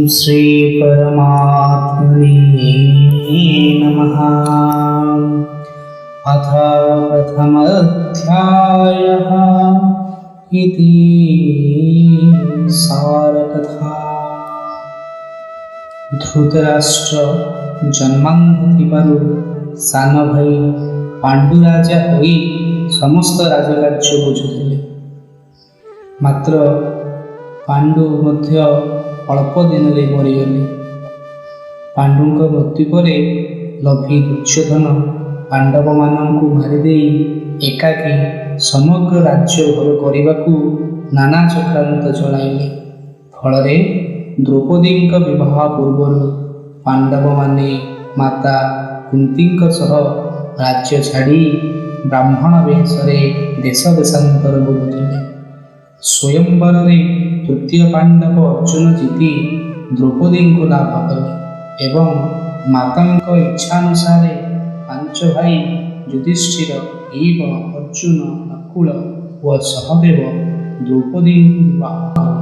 श्री परमात्मने नमः। अथ प्रथमोऽध्यायः इति सारकथा। धृतराष्ट्र जन्मांध थिबारु सान भाई पांडु राजा होई समस्त राजकार्य बुझुथिले। मात्र पांडु मध्य अल्प दिन में मरीगले। पांडुंक मृत्यु पर लभी दुर्योधन पांडव मानंकु मारिदे एकाकी समग्र राज्य भोग करने नाना चक्रांत चलाइले। फल द्रौपदी विवाह पूर्व पांडव माने माता कुंती सह राज्य छाड़ी ब्राह्मण वेश देश देशांतर बुलुथिले। स्वयंवर तृतीय पांडव अर्जुन जीति द्रौपदी को लाभ कले एवं माता इच्छानुसार पांच भाई युधिष्ठिर एव अर्जुन नकुल व सहदेव द्रौपदी विवाह कले।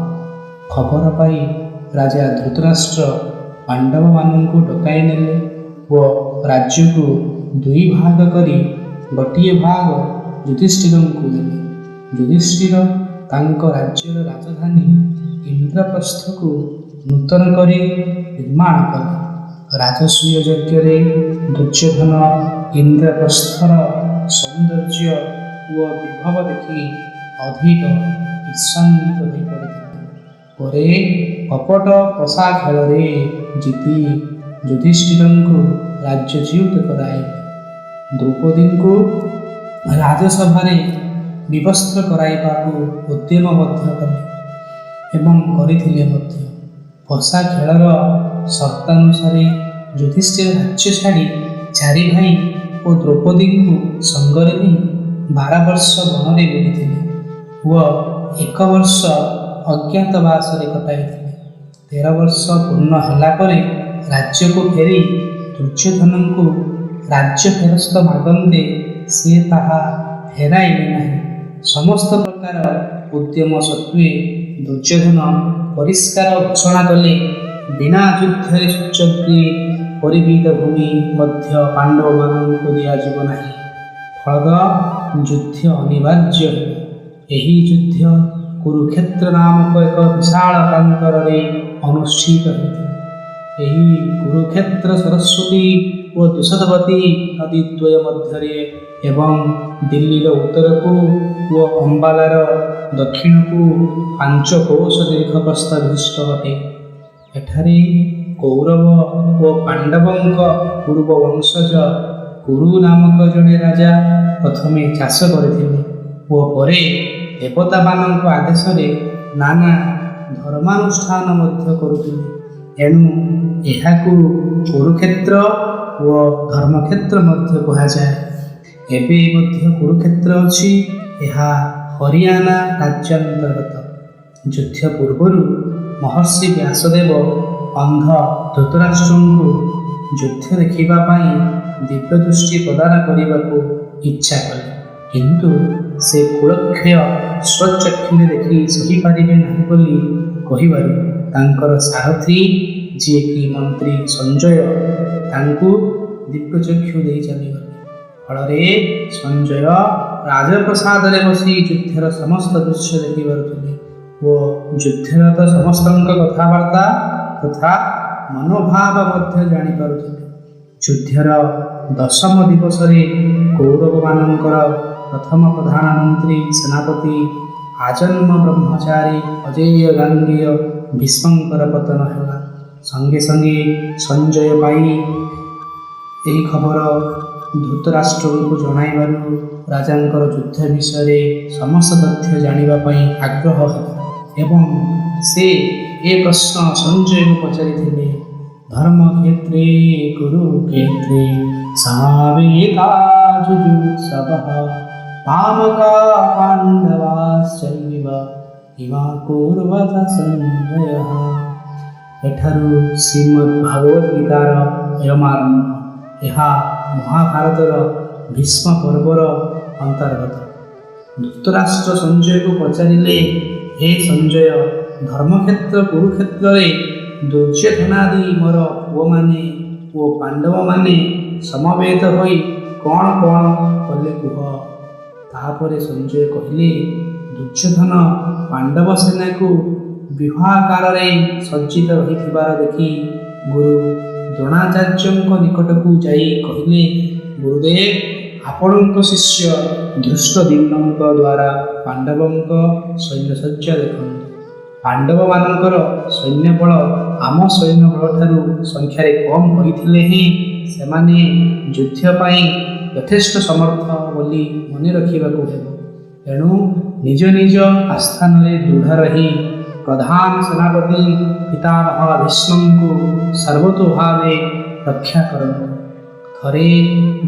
खबर पाई राजा धृतराष्ट्र पांडव मानू डकाई नेले व राज्य को दुई भाग करी गोटे भाग युधिष्ठिर को देले। युधिष्ठिर तांको राज्यर राजधानी इंद्रप्रस्थ को नूतन करी निर्माण कले। राजसूय यज्ञ दुर्योधन इंद्रप्रस्थर सौंदर्य व विभव देखि अधिक ईर्षान्वित हो पड़ते। परे कपट प्रसा खेल जीति युधिष्ठिर को राज्यच्युत कराए। द्रौपदी को राजसभा विवस्त्र कराइबाकू उद्यम कले एवं करथिले मध्य। पशा खेलर शर्तानुसार युधिष्ठिर राज्य छाड़ी चारि भाई और द्रौपदी को संगरे नहीं 12 वर्ष वन में बुलिथिले व 1 वर्ष अज्ञातवास कटाइथिले। 13 वर्ष पूर्ण होला परे राज्य को फेरी दुर्योधन को राज्य फेरस्त मागंते सी ताहा फेराइले नहीं। समस्त प्रकार उद्यम सत्वे दुर्योधन परिष्कार घोषणा कले बिना युद्ध सूचक्री परिवीत भूमि मध्य पांडव मानू दिजाव ना। फल युद्ध अनिवार्य। यही युद्ध कुरुक्षेत्र नामक एक विशाल प्रांतर अनुष्ठित होता। यही कुरुक्षेत्र सरस्वती और दुषदवती नदी द्वय मध्य एवं दिल्ली उत्तर को व अंबालार दक्षिण को 5 कोश दीर्घ प्रस्थ विशिष्ट अटे। एठारे कौरव व पांडवों पूर्व वंशज कुरु नामक जड़े राजा प्रथमे चाष करथिले व परे देवता मानक आदेश नाना धर्मानुष्ठान मध्य करुथिले। एणु एहाकू कुरुक्षेत्र व धर्मक्षेत्र मध्य कहुए। एबे मध्य कुरुक्षेत्र अछि। यह हरियाणा राज्यांतर्गत। युद्ध पूर्व महर्षि व्यासदेव अंध धृतराष्ट्र को युद्ध देखा दिव्य दृष्टि प्रदान करने को इच्छा कले, किंतु से कुलक्षय स्वचक्षुरे देखि सही पारिबे नहीं बोली कहिबारु तांकर सारथी जे कि मंत्री संजय तांकु दिव्य चक्षु दे चलीगले। फल संजय राजप्रसाद बसी युद्धर समस्त दृश्य देखि पारुथिले वो युद्धरत समस्त कथबार्ता तथा मनोभाव मध्य जानी पारुथिले। युद्धर 10म दिवस कौरव मानकर प्रथम प्रधानमंत्री सेनापति आजन्म ब्रह्मचारी अजेय गांगेय भीष्मंकर पतन है। संगे संगे संजय पाई यही खबर धृतराष्ट्र को जणाइबारु राजांकर युद्ध विषय समस्त तथ्य जानिबापई आग्रह एवं से ए प्रश्न संजय को पचारिथिले। धर्मक्षेत्रे कुरुक्षेत्रे समावेता जुजुत्सवः पामका पाण्डवाश्चैव इमा कुर्वत संजयः। एठारु श्रीमद्भागवत गीतार यमारंभ। यह महाभारतर भीष्म पर्वर अंतर्गत। धृतराष्ट्र संजय को पचारिले, हे संजय, धर्मक्षेत्र कुरुक्षेत्र ଦୁର୍ଯ୍ୟୋଧନାଦି ମୋର ପୁଅମାନେ ଓ ପାଣ୍ଡବମାନେ ସମବେତ ହୋଇ କ'ଣ କ'ଣ କଲେ କୁହ। ତାପରେ ସଞ୍ଜୟ କହିଲେ, ଦୁର୍ଯ୍ୟୋଧନ ପାଣ୍ଡବ ସେନାକୁ ବିବାହାକାରରେ ସଜ୍ଜିତ ରହିଥିବାର ଦେଖି ଗୁରୁ ଦ୍ରୋଣାଚାର୍ଯ୍ୟଙ୍କ ନିକଟକୁ ଯାଇ କହିଲେ, ଗୁରୁଦେବ, ଆପଣଙ୍କ ଶିଷ୍ୟ ଧୃଷ୍ଟଦ୍ୟୁମ୍ନଙ୍କ ଦ୍ୱାରା ପାଣ୍ଡବଙ୍କ ସୈନ୍ୟସଜ୍ଜା ଦେଖନ୍ତୁ। ପାଣ୍ଡବମାନଙ୍କର ସୈନ୍ୟବଳ ଆମ ସୈନ୍ୟବଳଠାରୁ ସଂଖ୍ୟାରେ କମ୍ ହୋଇଥିଲେ ହେଁ ସେମାନେ ଯୁଦ୍ଧ ପାଇଁ ଯଥେଷ୍ଟ ସମର୍ଥ ବୋଲି ମନେ ରଖିବାକୁ ହେବ। ଏଣୁ ନିଜ ନିଜ ଆସ୍ଥାନରେ ଦୃଢ଼ ରହି ପ୍ରଧାନ ସେନାପତି ପିତାମହ ଭୀଷ୍ମଙ୍କୁ ସର୍ବତୋଭାବେ ରକ୍ଷା କରନ୍ତୁ। ଥରେ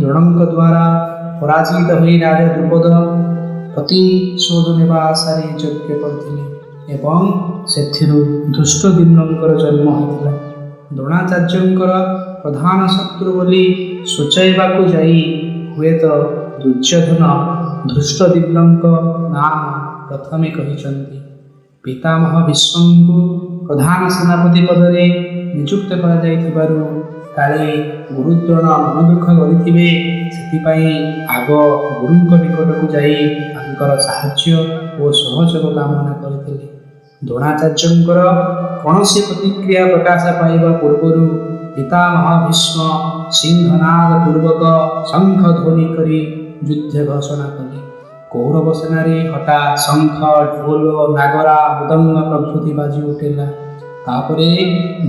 ଦ୍ରୋଣଙ୍କ ଦ୍ୱାରା ପରାଜିତ ହୋଇ ରାଜା ଦ୍ରୁପଦ ପ୍ରତିଶୋଧ ନେବା ଆଶାରେ ଯଜ୍ଞ କରିଥିଲେ ଏବଂ ସେଥିରୁ ଧୃଷ୍ଟଦ୍ୟୁମ୍ନଙ୍କର ଜନ୍ମ ହୋଇଥିଲା। ଦ୍ରୋଣାଚାର୍ଯ୍ୟଙ୍କର ପ୍ରଧାନ ଶତ୍ରୁ ବୋଲି ସୂଚାଇବାକୁ ଯାଇ ହୁଏତ ଦୁର୍ଯ୍ୟୋଧନ ଧୃଷ୍ଟଦ୍ୟୁମ୍ନଙ୍କ ନାମ ପ୍ରଥମେ କହିଛନ୍ତି। ପିତାମହ ଭୀଷ୍ମଙ୍କୁ ପ୍ରଧାନ ସେନାପତି ପଦରେ ନିଯୁକ୍ତ କରାଯାଇଥିବାରୁ କାଳେ ଗୁରୁଦ୍ରୋଣ ମନ ଦୁଃଖ କରିଥିବେ, ସେଥିପାଇଁ ଆଗ ଗୁରୁଙ୍କ ନିକଟକୁ ଯାଇ ତାଙ୍କର ସାହାଯ୍ୟ ଓ ସହଯୋଗ କାମନା କରିଥିଲେ। ଦ୍ରୋଣାଚାର୍ଯ୍ୟଙ୍କର କୌଣସି ପ୍ରତିକ୍ରିୟା ପ୍ରକାଶ ପାଇବା ପୂର୍ବରୁ ପିତାମହ ଭୀଷ୍ମ ସିଂହନାଦ ପୂର୍ବକ ଶଙ୍ଖ ଧ୍ୱନି କରି ଯୁଦ୍ଧ ଘୋଷଣା କଲେ। କୌରବ ସେନାରେ ହଠାତ୍ ଶଙ୍ଖ, ଢୋଲ, ନାଗରା, ମୃଦଙ୍ଗ ପ୍ରଭୃତି ବାଜି ଉଠିଲା। ତାପରେ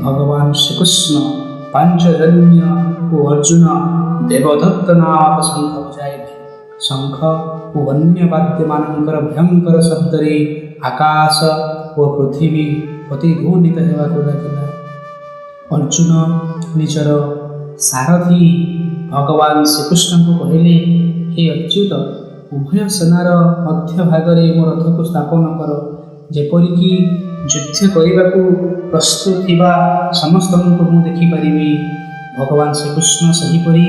ଭଗବାନ ଶ୍ରୀକୃଷ୍ଣ, ପାଞ୍ଚଜନ୍ୟ ଓ ଅର୍ଜୁନ ଦେବଦତ୍ତ ନାମକ ଶଙ୍ଖ ବଜାଇଲେ। ଶଙ୍ଖ ଓ ଅନ୍ୟ ବାଦ୍ୟମାନଙ୍କର ଭୟଙ୍କର ଶବ୍ଦରେ ଆକାଶ ଓ ପୃଥିବୀ ପ୍ରତିଧ୍ୱନିତ ହେବାକୁ ଲାଗିଲା। ଅର୍ଜୁନ ନିଜର ସାରଥୀ ଭଗବାନ ଶ୍ରୀକୃଷ୍ଣଙ୍କୁ କହିଲେ, ହେ ଅଚ୍ୟୁତ, ଉଭୟ ସେନାର ମଧ୍ୟଭାଗରେ ମୋ ରଥକୁ ସ୍ଥାପନ କର, ଯେପରିକି ଯୁଦ୍ଧ କରିବାକୁ ପ୍ରସ୍ତୁତ ଥିବା ସମସ୍ତଙ୍କୁ ମୁଁ ଦେଖିପାରିବି। ଭଗବାନ ଶ୍ରୀକୃଷ୍ଣ ସେହିପରି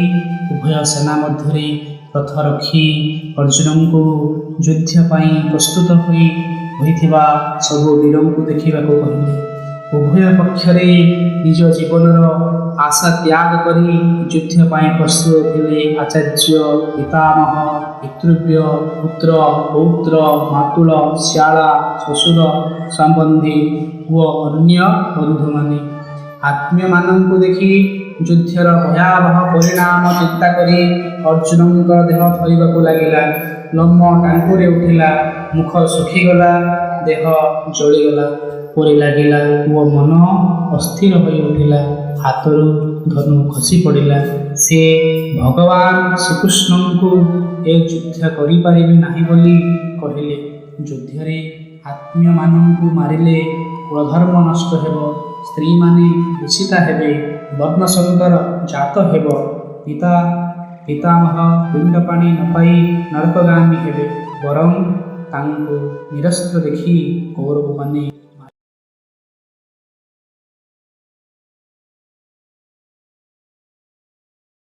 ଉଭୟ ସେନା ମଧ୍ୟରେ ରଥ ରଖି ଅର୍ଜୁନଙ୍କୁ ଯୁଦ୍ଧ ପାଇଁ ପ୍ରସ୍ତୁତ ହୋଇଥିବା ସବୁ ବୀରଙ୍କୁ ଦେଖିବାକୁ କହିଲେ। ଉଭୟ ପକ୍ଷରେ ନିଜ ଜୀବନର ଆଶା ତ୍ୟାଗ କରି ଯୁଦ୍ଧ ପାଇଁ ପ୍ରସ୍ତୁତ ଥିଲେ ଆଚାର୍ଯ୍ୟ, ପିତାମହ, ପିତୃବ୍ୟ, ପୁତ୍ର, ପୌତ୍ର, ମାତୁଳ, ଶ୍ୟାଳା, ଶ୍ୱଶୁର, ସମ୍ବନ୍ଧୀ ଓ ଅନ୍ୟ ବନ୍ଧୁମାନେ। ଆତ୍ମୀୟମାନଙ୍କୁ ଦେଖି ଯୁଦ୍ଧର ଭୟାବହ ପରିଣାମ ଚିନ୍ତା କରି ଅର୍ଜୁନଙ୍କ ଦେହ ଥରିବାକୁ ଲାଗିଲା। ଲୋମ ଟାଙ୍କୁରି ଉଠିଲା, ମୁଖ ଶୁଖିଗଲା, ଦେହ ଜଳିଗଲା ପରି ଲାଗିଲା ଓ ମନ ଅସ୍ଥିର ହୋଇ ଉଠିଲା। ହାତରୁ ଧନୁ ଖସି ପଡ଼ିଲା। ସେ ଭଗବାନ ଶ୍ରୀକୃଷ୍ଣଙ୍କୁ ଏ ଯୁଦ୍ଧ କରିପାରିବେ ନାହିଁ ବୋଲି କହିଲେ। ଯୁଦ୍ଧରେ ଆତ୍ମୀୟମାନଙ୍କୁ ମାରିଲେ କୁଳଧର୍ମ ନଷ୍ଟ ହେବ, ସ୍ତ୍ରୀମାନେ ଦୂଷିତା ହେବେ, ବର୍ଣ୍ଣସଙ୍କର ଜାତ ହେବ, ପିତାମହ ପିଣ୍ଡପାଣି ନ ପାଇ ନରକଗାମୀ ହେବେ। ବରଂ ତାଙ୍କୁ ନିରସ୍ତ୍ର ଦେଖି କୌରବମାନେ